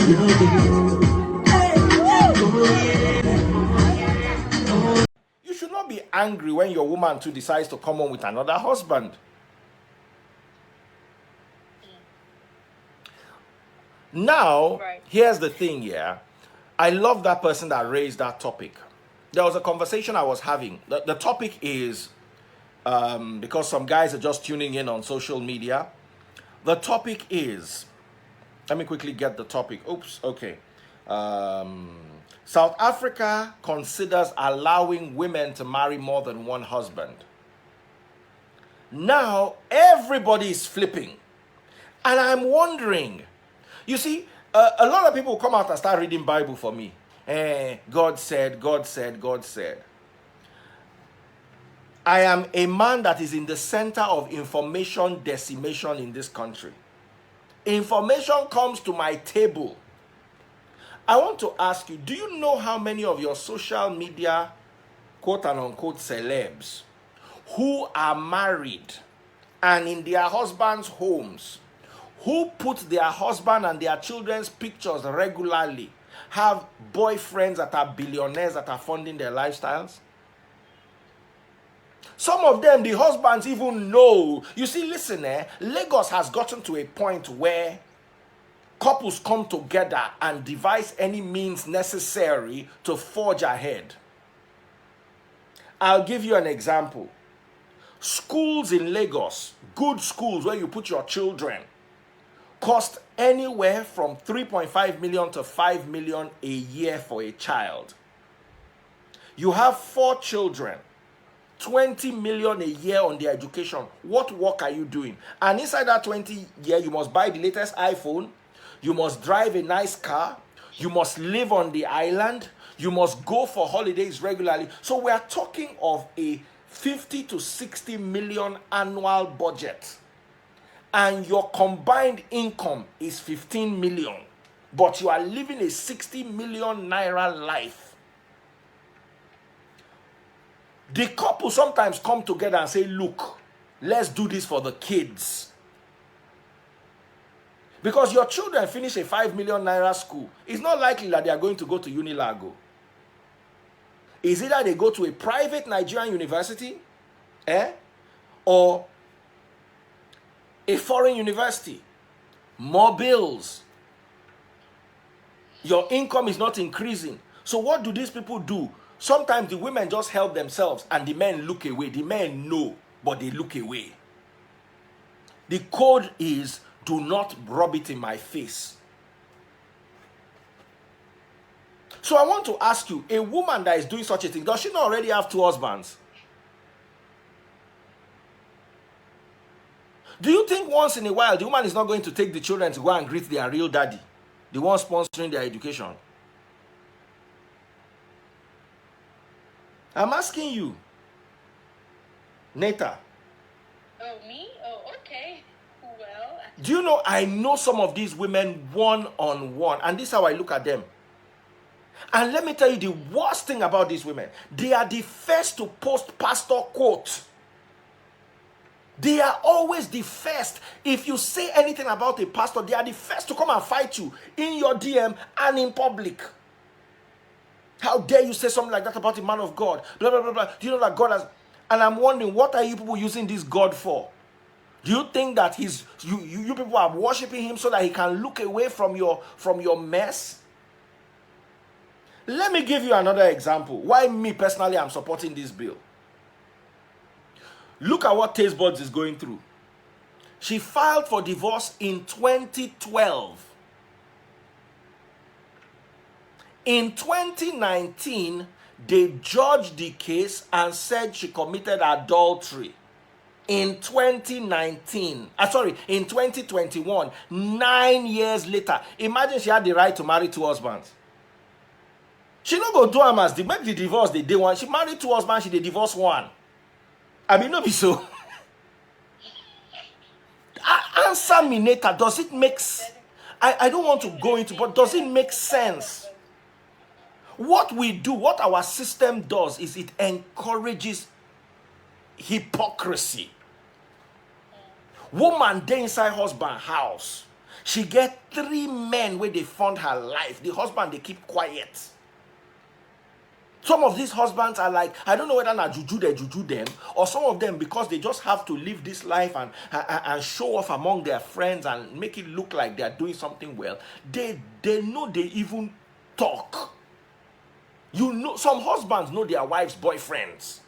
You should not be angry when your woman too decides to come on with another husband. Now, here's the thing, yeah. I love that person that raised that topic. There was a conversation I was having. The topic is, because some guys are just tuning in on social media. The topic is, let me quickly get the topic. Oops, okay. South Africa considers allowing women to marry more than one husband. Now, everybody is flipping. And I'm wondering, you see, a lot of people come out and start reading Bible for me. God said, God said, God said. I am a man that is in the center of information decimation in this country. Information comes to my table. I want to ask you, do you know how many of your social media, quote and unquote, celebs who are married and in their husbands' homes, who put their husband and their children's pictures regularly, have boyfriends that are billionaires that are funding their lifestyles? Some of them, the husbands even know. You see, listen, Lagos has gotten to a point where couples come together and devise any means necessary to forge ahead. I'll give you an example. Schools in Lagos, good schools where you put your children, cost anywhere from 3.5 million to 5 million a year for a child. You have 4 children, 20 million a year on their education. What work are you doing? And inside that 20 year, you must buy the latest iPhone, you must drive a nice car, you must live on the island, you must go for holidays regularly. So we are talking of a 50 to 60 million annual budget. And your combined income is 15 million. But you are living a 60 million naira life. The couple sometimes come together and say, look, let's do this for the kids. Because your children finish a 5 million naira school, it's not likely that they are going to go to Unilago. It's either they go to a private Nigerian university, or a foreign university. More bills. Your income is not increasing. So what do these people do? Sometimes the women just help themselves and the men look away. The men know, but they look away. The code is, do not rub it in my face. So I want to ask you, a woman that is doing such a thing, does she not already have 2 husbands? Do you think once in a while the woman is not going to take the children to go and greet their real daddy, the one sponsoring their education? I'm asking you. Neta. Oh, me? Oh, okay. Well. Do you know, I know some of these women one-on-one, and this is how I look at them. And let me tell you the worst thing about these women. They are the first to post pastor quotes. They are always the first. If you say anything about a pastor, they are the first to come and fight you in your DM and in public. How dare you say something like that about a man of God? Blah, blah, blah, blah. Do you know that God has... And I'm wondering, what are you people using this God for? Do you think that you people are worshiping him so that he can look away from your mess? Let me give you another example. Why me personally I'm supporting this bill. Look at what Taste Buds is going through. She filed for divorce in 2012. In 2019, they judged the case and said she committed adultery. In 2021, 9 years later, imagine she had the right to marry 2 husbands. She no go do am as the make the divorce the day one. She married 2 husbands, she dey divorce 1. I mean, no be so. Answer me, Neta. Does it make sense? I don't want to go into, but does it make sense? What we do, what our system does, is it encourages hypocrisy. Woman dey inside husband house. She get 3 men where they fund her life. The husband, they keep quiet. Some of these husbands are like, I don't know whether na juju they juju them, or some of them because they just have to live this life and show off among their friends and make it look like they are doing something well. They know they even talk. You know, some husbands know their wives' boyfriends.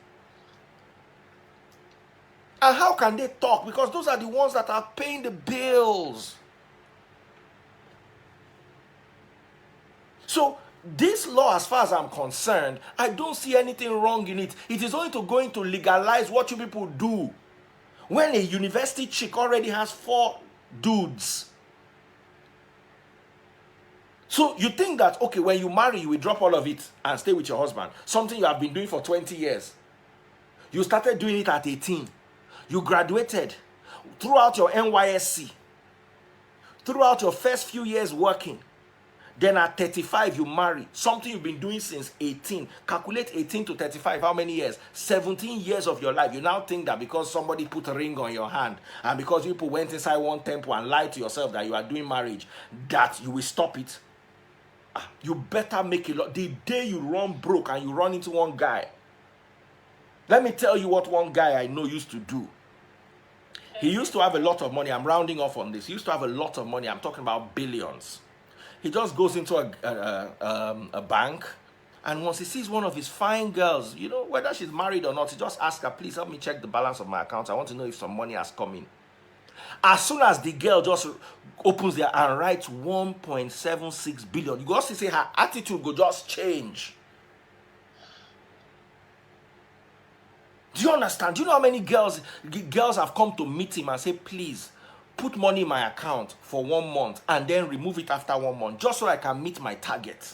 And how can they talk? Because those are the ones that are paying the bills. So this law, as far as I'm concerned, I don't see anything wrong in it. It is only going to legalize what you people do. When a university chick already has 4 dudes. So you think that, okay, when you marry, you will drop all of it and stay with your husband. Something you have been doing for 20 years. You started doing it at 18. You graduated. Throughout your NYSC. Throughout your first few years working. Then at 35, you marry. Something you've been doing since 18. Calculate 18 to 35. How many years? 17 years of your life. You now think that because somebody put a ring on your hand and because people went inside one temple and lied to yourself that you are doing marriage, that you will stop it. You better make it. The day you run broke and you run into one guy. Let me tell you what one guy I know used to do. He used to have a lot of money. I'm rounding off on this. He used to have a lot of money. I'm talking about billions. He just goes into a bank, and once he sees one of his fine girls, you know, whether she's married or not, he just asks her, please help me check the balance of my account. I want to know if some money has come in. As soon as the girl just opens there and writes 1.76 billion, you go to see her attitude go just change. Do you understand? Do you know how many girls have come to meet him and say, please, put money in my account for 1 month and then remove it after 1 month just so I can meet my target.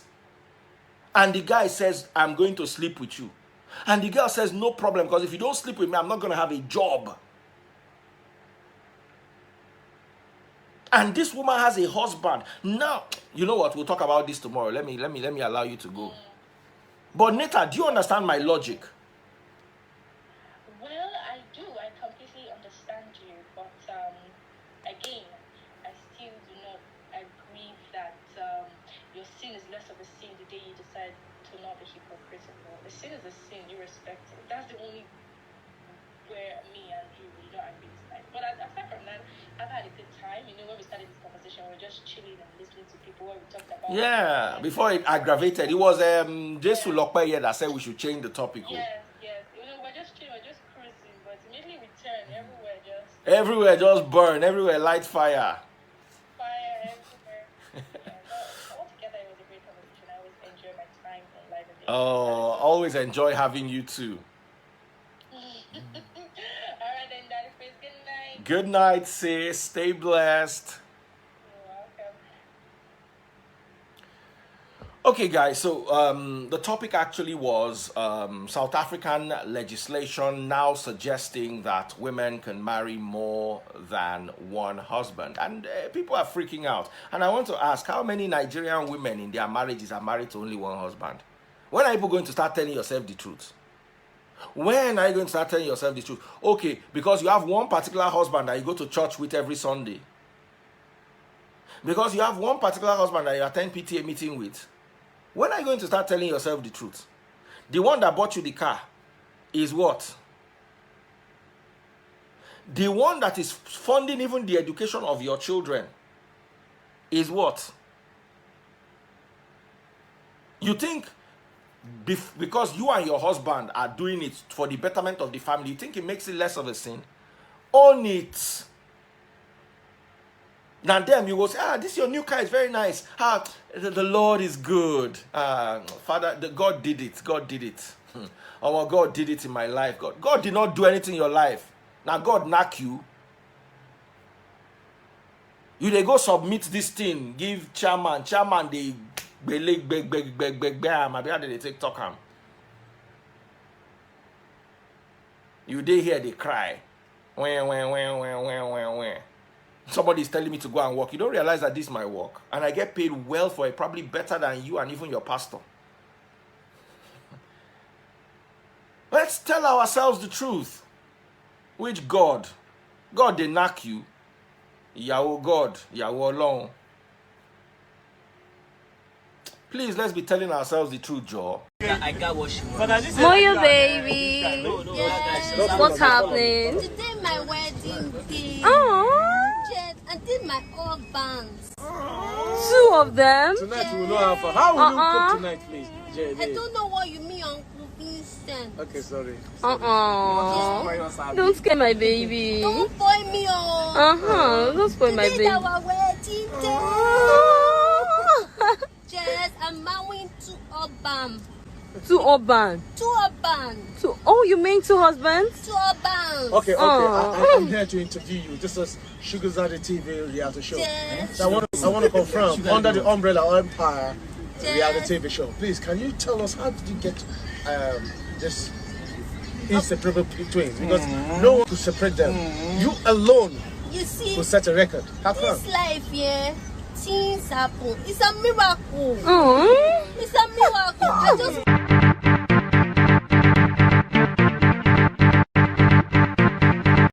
And the guy says, I'm going to sleep with you. And the girl says, no problem, because if you don't sleep with me, I'm not going to have a job. And this woman has a husband. Now, you know what? We'll talk about this tomorrow. Let me allow you to go. But Netta, do you understand my logic? Well, I do. I completely understand you. But again, I still do not agree that your sin is less of a sin the day you decide to not be hypocritical. The sin is a sin, irrespective. That's the only where me and you don't agree tonight. But aside from that, I've had a good time. You know, when we started this conversation, we were just chilling and listening to people what we talked about. Yeah, before it aggravated, it was Jesu Lokpeye that said we should change the topic. Yes. You know, we're just chilling, we're just cruising, but immediately we turn, everywhere just burn, everywhere light fire. Fire everywhere. But altogether, it was a great conversation. I always enjoy my time on Live and Day. Oh, always enjoy having you too. Alright then, Daddy Face, good night. Good night, sis. Stay blessed. You're welcome. Okay, guys, so the topic actually was South African legislation now suggesting that women can marry more than one husband. And people are freaking out. And I want to ask, how many Nigerian women in their marriages are married to only one husband? When are people going to start telling yourself the truth? When are you going to start telling yourself the truth? Okay, because you have one particular husband that you go to church with every Sunday. Because you have one particular husband that you attend PTA meeting with. When are you going to start telling yourself the truth? The one that bought you the car is what? The one that is funding even the education of your children is what? You think because you and your husband are doing it for the betterment of the family, you think it makes it less of a sin? Own it. Now them you will say, this your new car is very nice. The Lord is good. Father, God did it. God did it. Oh, God did it in my life. God did not do anything in your life. Now God knock you. They go submit this thing, give chairman, they they take talk am. You dey here, they cry. When. Somebody is telling me to go and work. You don't realize that this is my work. And I get paid well for it, probably better than you and even your pastor. Let's tell ourselves the truth. Which God? God, they knock you. Ìyàwó God, ìyàwó Ọlọ́run. Please, let's be telling ourselves the truth, Joe. I got what she wants. Moyo baby. Yes. What's happening? Today my wedding day. Oh, Yes, and did my all bands. 2 of them. Tonight we will not have fun. How will you cook tonight, please? I don't know what you mean, Uncle Vincent. Okay, sorry. Don't scare my baby. Don't spoil me, oh. Don't spoil my Today baby. our wedding day. Yes, I'm marrying 2 Obam. 2 urban. 2 Obam. 2. Oh, you mean 2 husbands? 2 Obam. Okay. Oh. I'm here to interview you. This is Sugar Daddy TV reality show. Yes. So I want to confirm under the umbrella Empire Yes. reality TV show. Please, can you tell us how did you get this inseparable twins? Because no one could separate them. You alone You see, will set a record. How come? this life, yeah, things happen. It's a miracle. Oh. It's a miracle. I just